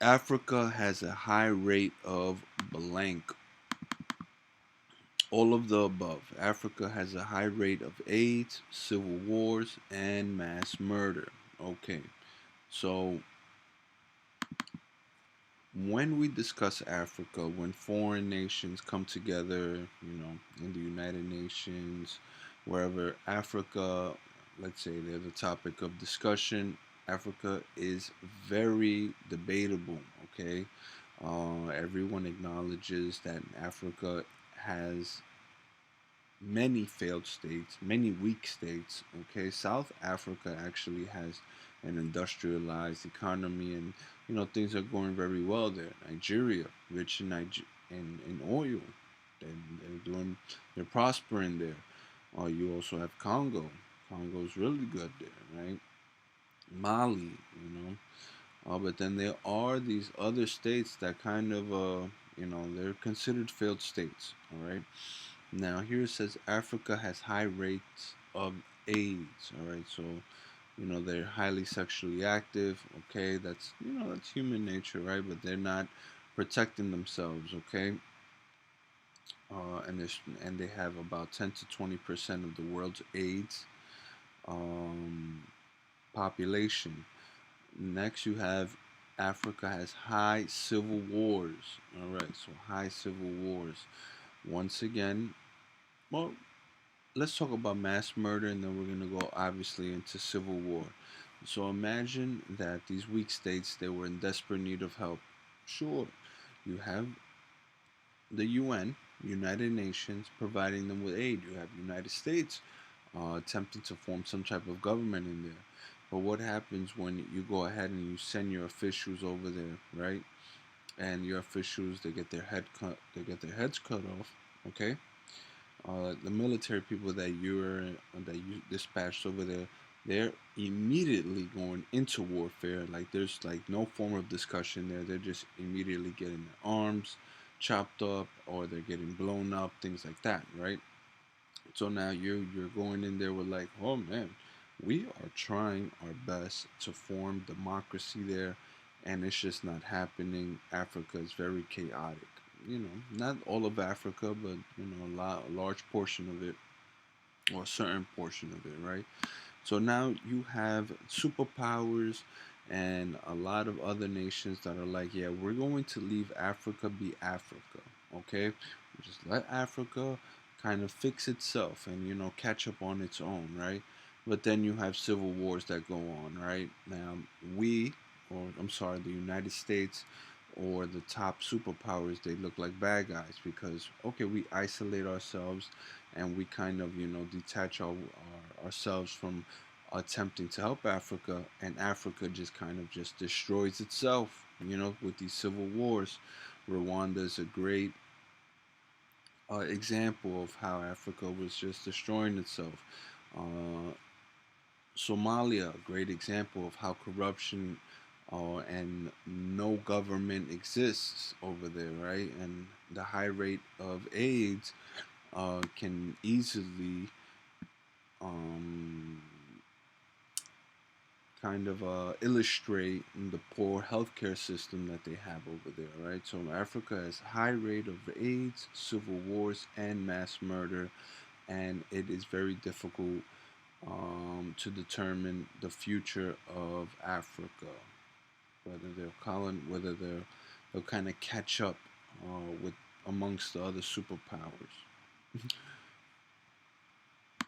Africa has a high rate of blank. All of the above. Africa has a high rate of AIDS, civil wars, and mass murder. Okay, so when we discuss Africa, when foreign nations come together, in the United Nations, wherever Africa, let's say they're the topic of discussion, Africa is very debatable, okay? Everyone acknowledges that Africa has many failed states, many weak states. Okay, South Africa actually has an industrialized economy, and things are going very well there. Nigeria, rich in in oil, they're doing, they're prospering there. You also have Congo. Congo's really good there, right? Mali, but then there are these other states that kind of, they're considered failed states. All right. Now here it says Africa has high rates of AIDS. All right, so they're highly sexually active. Okay, that's human nature, right? But they're not protecting themselves. Okay, and they have about 10 to 20% of the world's AIDS um, population. Next, you have Africa has high civil wars. All right, so high civil wars. Once again, well, let's talk about mass murder, and then we're going to go obviously into civil war. So imagine that these weak states, they were in desperate need of help. Sure, you have the UN, United Nations, providing them with aid. You have United States attempting to form some type of government in there. But what happens when you go ahead and you send your officials over there, right? And your officials, they get their heads cut off. Okay, the military people that you dispatched over there, they're immediately going into warfare. Like there's like no form of discussion there. They're just immediately getting their arms chopped up, or they're getting blown up, things like that, right? So now you're going in there with like, oh man, we are trying our best to form democracy there, and it's just not happening. Africa is very chaotic. Not all of Africa, but a large portion of it, or a certain portion of it, right? So now you have superpowers and a lot of other nations that are like, yeah, we're going to leave Africa be Africa, okay? Just let Africa kind of fix itself and, catch up on its own, right? But then you have civil wars that go on, right? Now, or I'm sorry, the United States or the top superpowers, they look like bad guys because, okay, we isolate ourselves and we kind of, detach ourselves from attempting to help Africa, and Africa just kind of just destroys itself, with these civil wars. Rwanda is a great example of how Africa was just destroying itself. Uh, Somalia, a great example of how corruption and no government exists over there, right? And the high rate of AIDS can easily um, kind of illustrate the poor healthcare system that they have over there, right? So Africa has high rate of AIDS, civil wars, and mass murder, and it is very difficult to determine the future of Africa, whether they'll kind of catch up with amongst the other superpowers.